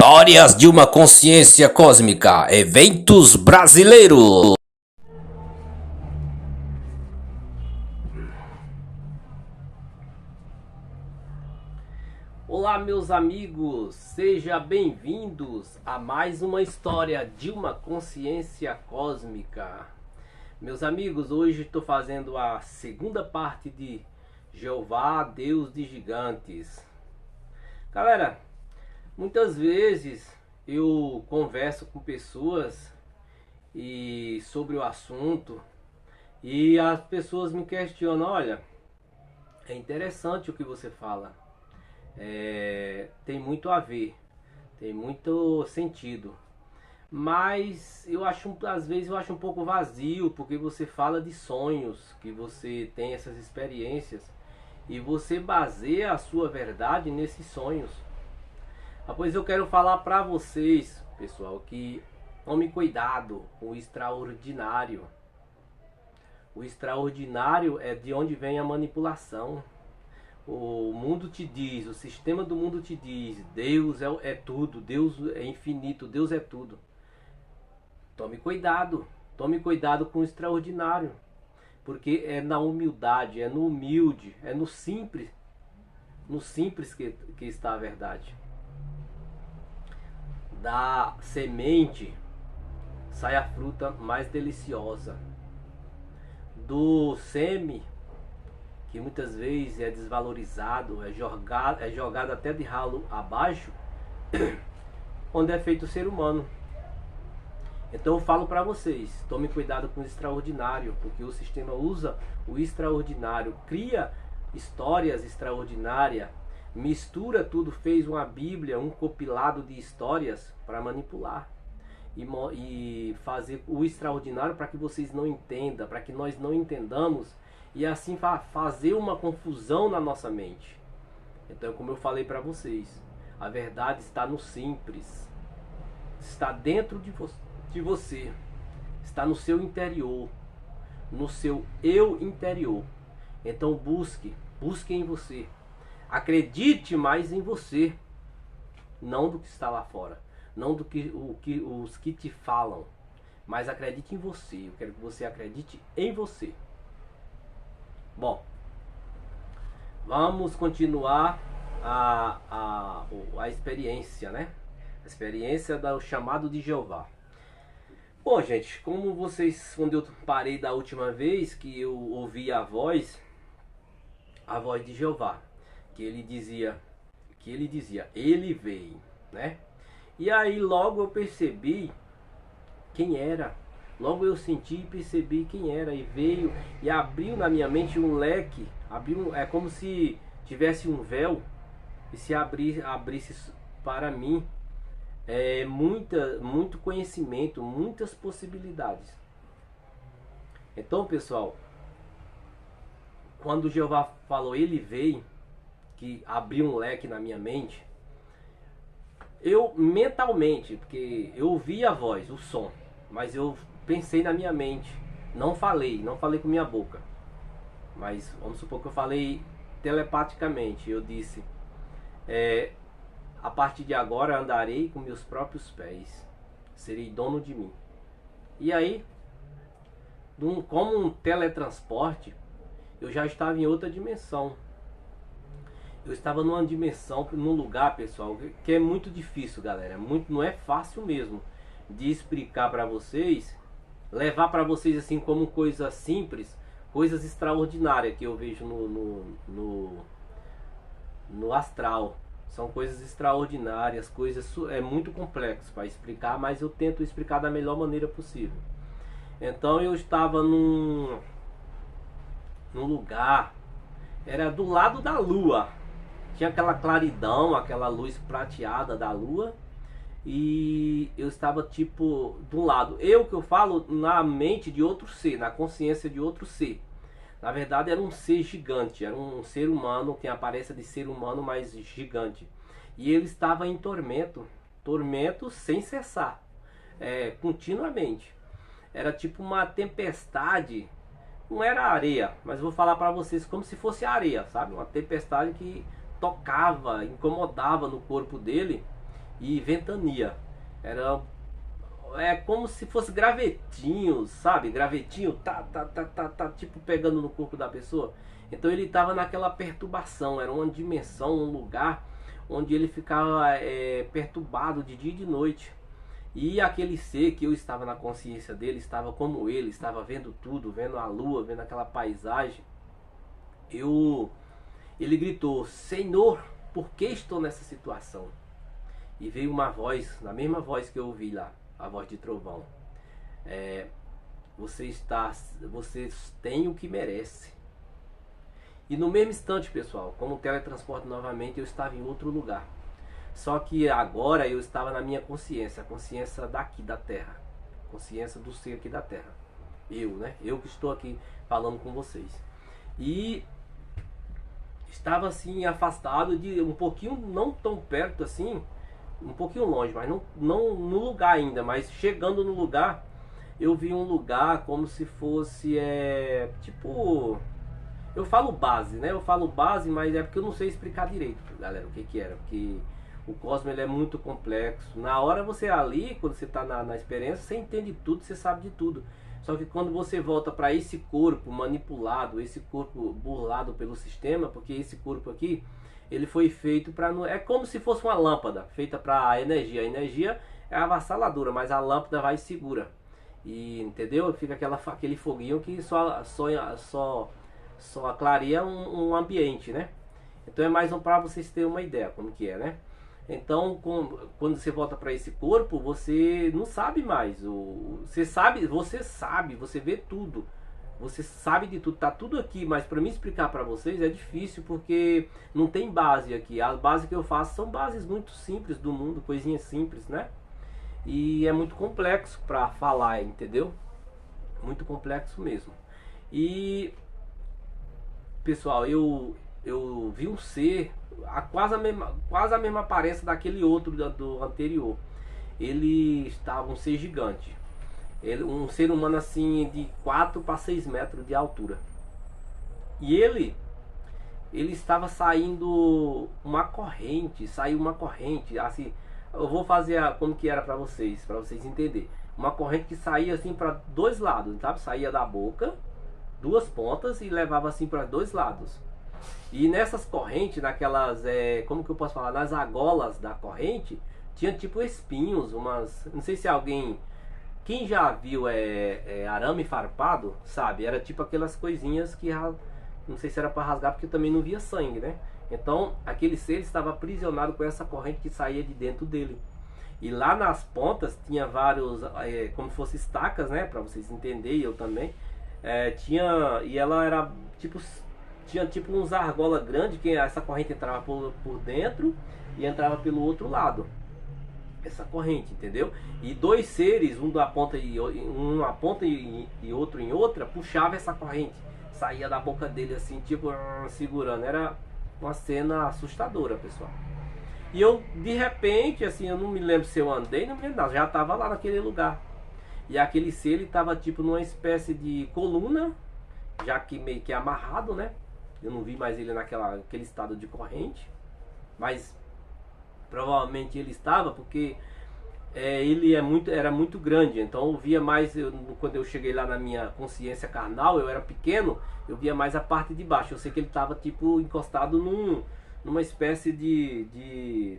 Histórias de uma consciência cósmica, eventos brasileiros. Olá, meus amigos, sejam bem-vindos a mais uma história de uma consciência cósmica. Meus amigos, hoje estou fazendo a segunda parte de Jeová, Deus de Gigantes. Galera, muitas vezes eu converso com pessoas e sobre o assunto e as pessoas me questionam: olha, é interessante o que você fala. Tem muito a ver, tem muito sentido, mas eu acho, às vezes eu acho um pouco vazio, porque você fala de sonhos, que você tem essas experiências e você baseia a sua verdade nesses sonhos. Pois eu quero falar para vocês, pessoal, que tome cuidado com o extraordinário. O extraordinário é de onde vem a manipulação. O mundo te diz, o sistema do mundo te diz, Deus é tudo, Deus é infinito, Deus é tudo. Tome cuidado com o extraordinário, porque é na humildade, é no humilde, é no simples que está a verdade. Da semente sai a fruta mais deliciosa. Do sêmen, que muitas vezes é desvalorizado, é jogado até de ralo abaixo, onde é feito o ser humano. Então eu falo para vocês, tome cuidado com o extraordinário, porque o sistema usa o extraordinário, cria histórias extraordinárias, mistura tudo, fez uma bíblia, um compilado de histórias para manipular e fazer o extraordinário para que vocês não entendam, para que nós não entendamos, e assim fazer uma confusão na nossa mente. Então, como eu falei para vocês, a verdade está no simples, está dentro de você, está no seu interior, no seu eu interior. Então busque em você, acredite mais em você, não do que está lá fora, não do que os que te falam, mas acredite em você. Eu quero que você acredite em você. Bom, vamos continuar a experiência, né? A experiência do chamado de Jeová. Bom, gente, como vocês, quando eu parei da última vez que eu ouvi a voz de Jeová, que ele dizia, ele veio, né? E aí logo eu percebi quem era. Logo eu senti e percebi quem era, e veio e abriu na minha mente um leque, é como se tivesse um véu e se abrisse para mim muito conhecimento, muitas possibilidades. Então, pessoal, quando Jeová falou ele veio, que abriu um leque na minha mente, eu mentalmente, porque eu ouvi a voz, o som, mas eu pensei na minha mente, não falei com minha boca, mas vamos supor que eu falei telepaticamente. Eu disse: a partir de agora andarei com meus próprios pés, serei dono de mim. E aí, como um teletransporte, eu já estava em outra dimensão. Eu estava numa dimensão, num lugar, pessoal, que é muito difícil, galera, não é fácil mesmo de explicar para vocês, levar para vocês assim como coisa simples, coisas extraordinárias que eu vejo no astral. São coisas extraordinárias, é muito complexo para explicar, mas eu tento explicar da melhor maneira possível. Então eu estava num lugar, era do lado da lua, tinha aquela claridão, aquela luz prateada da lua, e eu estava tipo de um lado, que eu falo na mente de outro ser, na consciência de outro ser. Na verdade era um ser gigante, era um ser humano, tem a aparência de ser humano, mas gigante. E ele estava em tormento sem cessar, continuamente. Era tipo uma tempestade, não era areia, mas vou falar para vocês como se fosse areia, sabe? Uma tempestade que tocava, incomodava no corpo dele, e ventania. Era como se fosse gravetinho, sabe? Gravetinho, tá, tipo pegando no corpo da pessoa. Então ele estava naquela perturbação, era uma dimensão, um lugar onde ele ficava perturbado de dia e de noite. E aquele ser que eu estava na consciência dele, estava como ele, estava vendo tudo, vendo a lua, vendo aquela paisagem. Ele gritou: Senhor, por que estou nessa situação? E veio uma voz, na mesma voz que eu ouvi lá, a voz de trovão. Você tem o que merece. E no mesmo instante, pessoal, como teletransporte novamente, eu estava em outro lugar. Só que agora eu estava na minha consciência, a consciência daqui da Terra, consciência do ser aqui da Terra. Eu que estou aqui falando com vocês. E estava assim afastado de um pouquinho, não tão perto assim, um pouquinho longe, mas não no lugar ainda, mas chegando no lugar, eu vi um lugar como se fosse tipo, eu falo base, né? Eu falo base, mas é porque eu não sei explicar direito, galera, o que era, porque o cosmos ele é muito complexo. Na hora você ali, quando você está na experiência, você entende tudo, você sabe de tudo. Só que quando você volta para esse corpo manipulado, esse corpo burlado pelo sistema, porque esse corpo aqui, ele foi feito para... É como se fosse uma lâmpada feita para energia. A energia é avassaladora, mas a lâmpada vai e segura. E, entendeu? Fica aquele foguinho que só clareia um ambiente, né? Então é mais para vocês terem uma ideia como que é, né? Então, quando você volta para esse corpo, você não sabe mais. Você sabe, você vê tudo. Você sabe de tudo, tá tudo aqui, mas para mim explicar para vocês é difícil porque não tem base aqui. A base que eu faço são bases muito simples do mundo, coisinhas simples, né? E é muito complexo para falar, entendeu? Muito complexo mesmo. E pessoal, eu vi um ser quase a mesma aparência daquele outro do anterior. Ele estava um ser gigante. Um ser humano assim de 4 para 6 metros de altura. E ele estava saindo saiu uma corrente, assim, eu vou fazer como que era para vocês entenderem. Uma corrente que saía assim para dois lados, sabe? Saía da boca, duas pontas e levava assim para dois lados. E nessas correntes, naquelas, como que eu posso falar, nas argolas da corrente, tinha tipo espinhos, não sei se quem já viu arame farpado, sabe, era tipo aquelas coisinhas que, não sei se era para rasgar, porque também não via sangue, né? Então, aquele ser estava aprisionado com essa corrente que saía de dentro dele. E lá nas pontas tinha vários, como se fossem estacas, né, para vocês entenderem, eu também, e ela era tipo... Tinha tipo uns argola grande que essa corrente entrava por dentro e entrava pelo outro lado. Essa corrente, entendeu? E dois seres, um da ponta e uma ponta e outro em outra, puxava essa corrente. Saía da boca dele assim, tipo, segurando. Era uma cena assustadora, pessoal. E eu, de repente, assim, eu não me lembro se eu andei, não me lembro, já estava lá naquele lugar. E aquele ser, ele estava tipo numa espécie de coluna, já que meio que amarrado, né? Eu não vi mais ele naquele estado de corrente, mas provavelmente ele estava porque ele era muito grande. Então eu via mais, quando eu cheguei lá na minha consciência carnal, eu era pequeno, eu via mais a parte de baixo. Eu sei que ele estava tipo encostado numa espécie de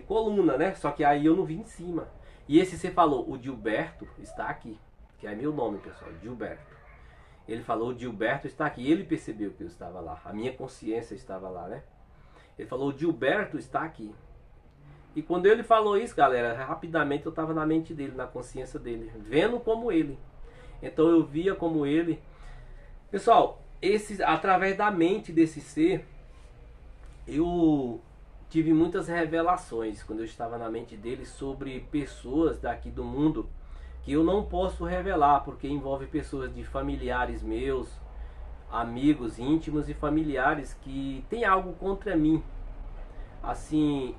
coluna, né? Só que aí eu não vi em cima. E esse você falou, o Gilberto está aqui, que é meu nome, pessoal, Gilberto. Ele falou, o Gilberto está aqui. Ele percebeu que eu estava lá. A minha consciência estava lá, né? Ele falou, o Gilberto está aqui. E quando ele falou isso, galera, rapidamente eu estava na mente dele, na consciência dele, vendo como ele. Então eu via como ele. Pessoal, através da mente desse ser, eu tive muitas revelações quando eu estava na mente dele sobre pessoas daqui do mundo que eu não posso revelar, porque envolve pessoas de familiares meus, amigos íntimos e familiares que tem algo contra mim. Assim,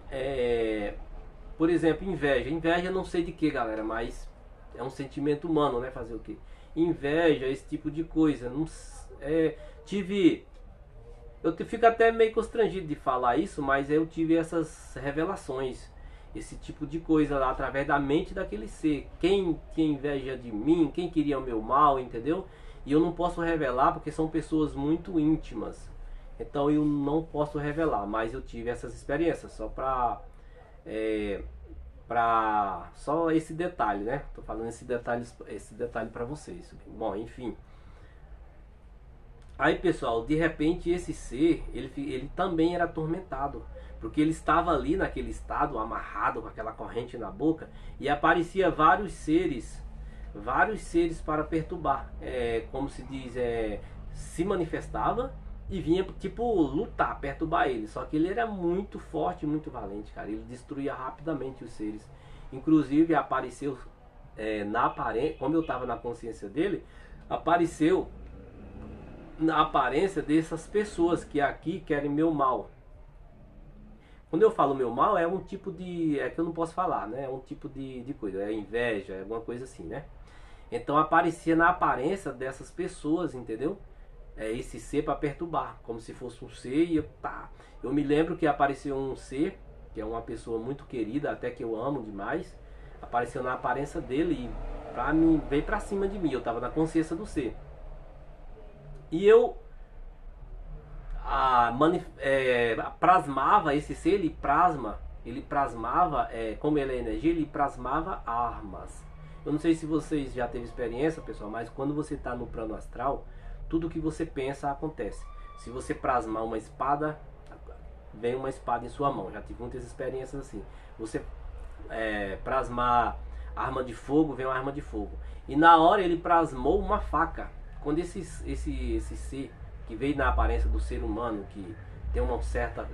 por exemplo, inveja. Inveja não sei de que, galera, mas é um sentimento humano, né? Fazer o quê? Inveja, esse tipo de coisa. Não, eu fico até meio constrangido de falar isso, mas eu tive essas revelações. esse tipo de coisa lá através da mente daquele ser. Quem tinha inveja de mim, quem queria o meu mal, entendeu? E eu não posso revelar porque são pessoas muito íntimas. Então eu não posso revelar, mas eu tive essas experiências só só esse detalhe, né? Tô falando esse detalhe para vocês. Bom, enfim. Aí, pessoal, de repente esse ser, ele também era atormentado, porque ele estava ali naquele estado, amarrado com aquela corrente na boca, e aparecia vários seres para perturbar. Como se diz, se manifestava e vinha tipo lutar, perturbar ele. Só que ele era muito forte, muito valente, cara. Ele destruía rapidamente os seres. Inclusive apareceu na aparência, como eu estava na consciência dele, apareceu na aparência dessas pessoas que aqui querem meu mal. Quando eu falo meu mal, é um tipo de... é que eu não posso falar, né? É um tipo de coisa, é inveja, é alguma coisa assim, né? Então aparecia na aparência dessas pessoas, entendeu? Esse ser para perturbar, como se fosse um ser e eu me lembro que apareceu um ser, que é uma pessoa muito querida, até que eu amo demais, apareceu na aparência dele e veio para cima de mim, eu estava na consciência do ser. E eu plasmava esse ser, ele plasmava, como ele é energia, ele plasmava armas. Eu não sei se vocês já teve experiência, pessoal, mas quando você está no plano astral, tudo que você pensa acontece. Se você plasmar uma espada, vem uma espada em sua mão. Já tive muitas experiências assim. Você plasmar arma de fogo, vem uma arma de fogo. E na hora ele plasmou uma faca. Quando esse ser que veio na aparência do ser humano, que tem uma certa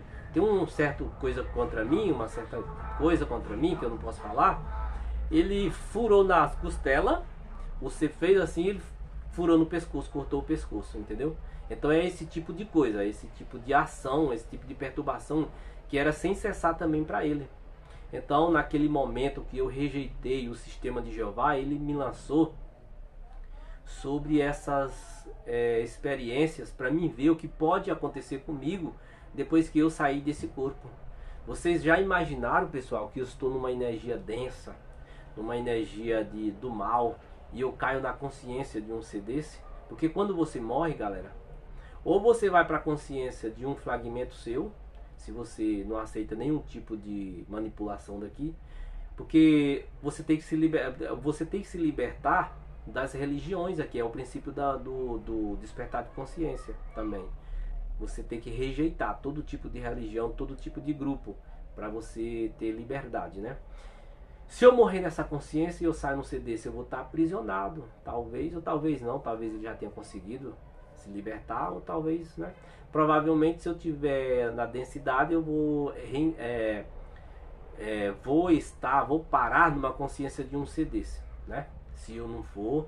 coisa contra mim, uma certa coisa contra mim que eu não posso falar, ele furou nas costelas, você fez assim, ele furou no pescoço, cortou o pescoço, entendeu? Então é esse tipo de coisa, esse tipo de ação, esse tipo de perturbação que era sem cessar também para ele. Então naquele momento que eu rejeitei o sistema de Jeová, ele me lançou sobre essas experiências para mim ver o que pode acontecer comigo depois que eu sair desse corpo. Vocês já imaginaram, pessoal, que eu estou numa energia densa, numa energia do mal, e eu caio na consciência de um ser desse? Porque quando você morre, galera, ou você vai para a consciência de um fragmento seu, se você não aceita nenhum tipo de manipulação daqui, porque você tem que se libertar das religiões aqui, é o princípio do despertar de consciência também. Você tem que rejeitar todo tipo de religião, todo tipo de grupo, para você ter liberdade, né? Se eu morrer nessa consciência e eu sair no desse, eu vou estar aprisionado. Talvez ou talvez não, talvez ele já tenha conseguido se libertar, ou talvez, né? Provavelmente se eu tiver na densidade eu vou parar numa consciência de um ser desse, né? Se eu não for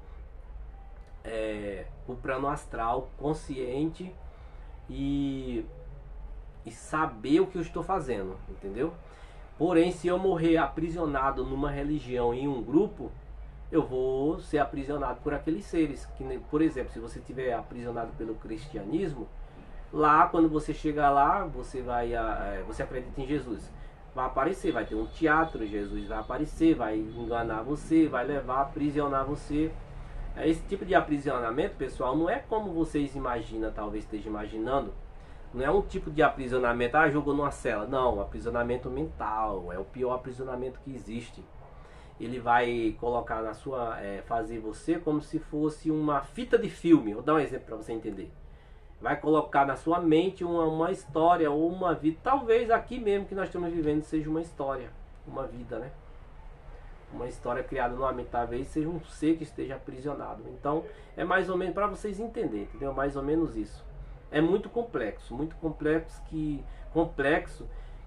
o plano astral consciente e saber o que eu estou fazendo, entendeu? Porém, se eu morrer aprisionado numa religião, em um grupo, eu vou ser aprisionado por aqueles seres. Por exemplo, se você estiver aprisionado pelo cristianismo, lá quando você chegar lá, você acredita em Jesus, vai aparecer, vai ter um teatro, Jesus vai aparecer, vai enganar você, vai levar, aprisionar você. Esse tipo de aprisionamento, pessoal, não é como vocês imaginam, talvez estejam imaginando. Não é um tipo de aprisionamento, jogou numa cela. Não, aprisionamento mental, é o pior aprisionamento que existe. Ele vai colocar na sua, fazer você como se fosse uma fita de filme. Vou dar um exemplo para você entender. Vai colocar na sua mente uma história ou uma vida. Talvez aqui mesmo que nós estamos vivendo seja uma história, uma vida, né? Uma história criada numa mente, talvez seja um ser que esteja aprisionado. Então é mais ou menos para vocês entenderem, entendeu? Mais ou menos isso. É muito complexo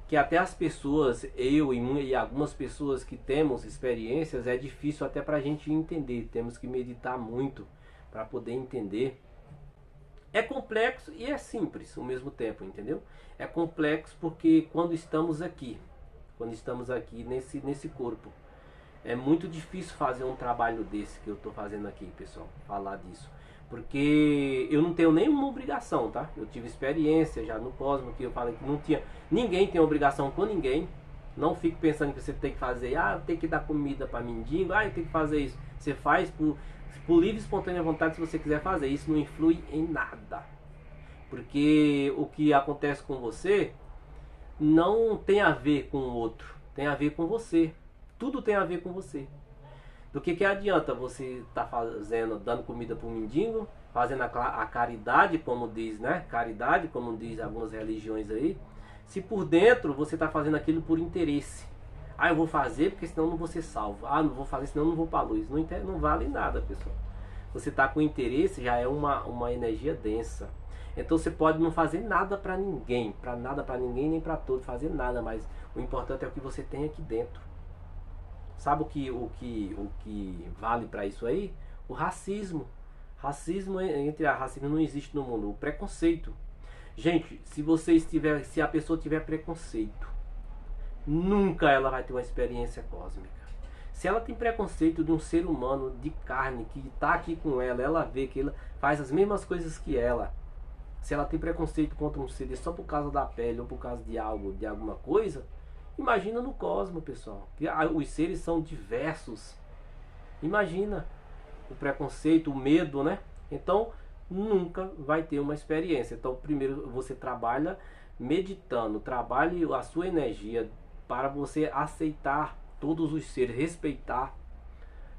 que até as pessoas, eu e algumas pessoas que temos experiências, é difícil até para a gente entender. Temos que meditar muito para poder entender. É complexo e é simples ao mesmo tempo, entendeu? É complexo porque quando estamos aqui nesse corpo, é muito difícil fazer um trabalho desse que eu estou fazendo aqui, pessoal, falar disso. Porque eu não tenho nenhuma obrigação, tá? Eu tive experiência já no Cosmo, que eu falei que não tinha... Ninguém tem obrigação com ninguém. Não fique pensando que você tem que fazer, eu tenho que dar comida para mendigo, eu tenho que fazer isso. Você faz por livre e espontânea vontade se você quiser fazer. Isso não influi em nada. Porque o que acontece com você não tem a ver com o outro, tem a ver com você. Tudo tem a ver com você. Do que adianta você estar fazendo, dando comida para o mendigo, fazendo a caridade, como diz, né? Caridade, como diz algumas religiões aí, se por dentro você está fazendo aquilo por interesse. Eu vou fazer porque senão não vou ser salvo. Não vou fazer senão não vou para a luz. Não vale nada, pessoal. Você está com interesse, já é uma energia densa. Então você pode não fazer nada para ninguém, nem para todos, fazer nada, mas o importante é o que você tem aqui dentro. Sabe o que vale para isso aí? O racismo. Racismo não existe no mundo. O preconceito. Gente, se a pessoa tiver preconceito, nunca ela vai ter uma experiência cósmica. Se ela tem preconceito de um ser humano de carne que está aqui com ela vê que ele faz as mesmas coisas que ela. Se ela tem preconceito contra um ser só por causa da pele ou por causa de algo, de alguma coisa, imagina no cosmos, pessoal. Os seres são diversos. Imagina o preconceito, o medo, né? Então, nunca vai ter uma experiência. Então, primeiro você trabalha meditando, trabalhe a sua energia para você aceitar todos os seres, respeitar,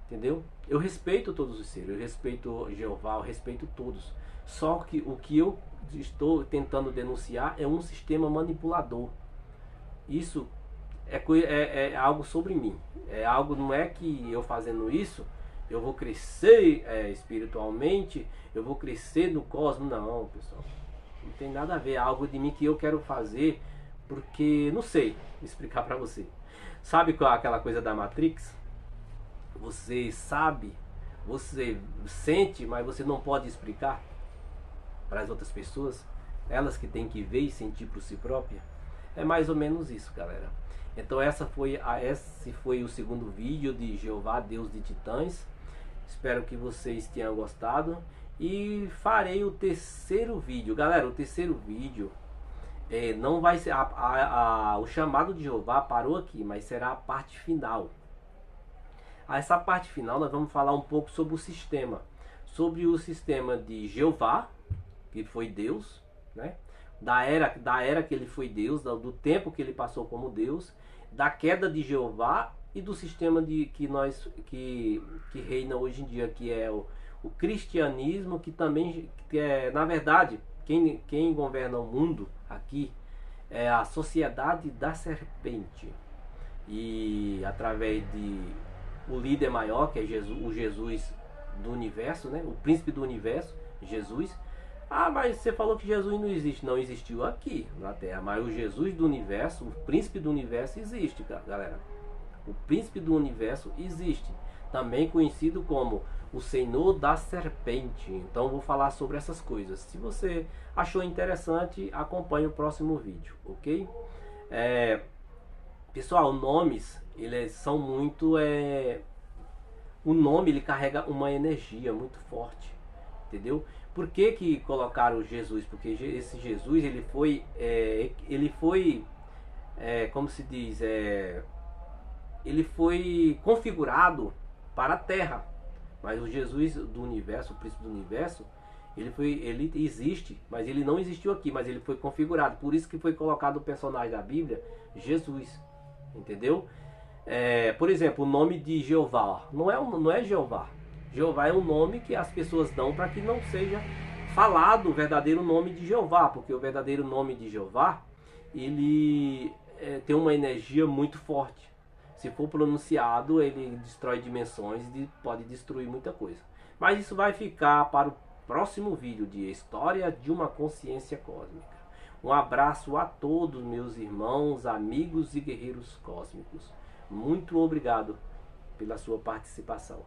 entendeu? Eu respeito todos os seres, eu respeito Jeová, eu respeito todos. Só que o que eu estou tentando denunciar é um sistema manipulador. Isso é algo sobre mim. É algo, não é que eu fazendo isso eu vou crescer espiritualmente, eu vou crescer no cosmos. Não, pessoal. Não tem nada a ver. É algo de mim que eu quero fazer porque não sei explicar pra você. Sabe qual é aquela coisa da Matrix? Você sabe, você sente, mas você não pode explicar para as outras pessoas. Elas que têm que ver e sentir por si própria. É mais ou menos isso, galera. Então esse foi o segundo vídeo de Jeová, Deus de Titãs. Espero que vocês tenham gostado. E farei o terceiro vídeo. Galera, o terceiro vídeo não vai ser... o chamado de Jeová parou aqui, mas será a parte final. Essa parte final nós vamos falar um pouco sobre o sistema. Sobre o sistema de Jeová, que foi Deus, né? Da era que ele foi Deus, do tempo que ele passou como Deus, da queda de Jeová e do sistema que reina hoje em dia, que é o cristianismo, que também na verdade quem governa o mundo aqui é a sociedade da serpente, e através de o líder maior, que é Jesus, o Jesus do universo, né? O príncipe do universo, Jesus. Mas você falou que Jesus não existe. Não existiu aqui na Terra, mas o Jesus do universo, o príncipe do universo existe, galera. O príncipe do universo existe, também conhecido como o Senhor da Serpente. Então vou falar sobre essas coisas. Se você achou interessante, acompanhe o próximo vídeo, ok? Pessoal, nomes, eles são muito... o nome, ele carrega uma energia muito forte, entendeu? Por que colocaram Jesus? Porque esse Jesus, ele foi como se diz, ele foi configurado para a Terra. Mas o Jesus do universo, o príncipe do universo, ele existe, mas ele não existiu aqui, mas ele foi configurado. Por isso que foi colocado o personagem da Bíblia, Jesus, entendeu? Por exemplo, o nome de Jeová não é Jeová. Jeová é um nome que as pessoas dão para que não seja falado o verdadeiro nome de Jeová, porque o verdadeiro nome de Jeová, ele tem uma energia muito forte. Se for pronunciado, ele destrói dimensões e pode destruir muita coisa. Mas isso vai ficar para o próximo vídeo de História de uma Consciência Cósmica. Um abraço a todos meus irmãos, amigos e guerreiros cósmicos. Muito obrigado pela sua participação.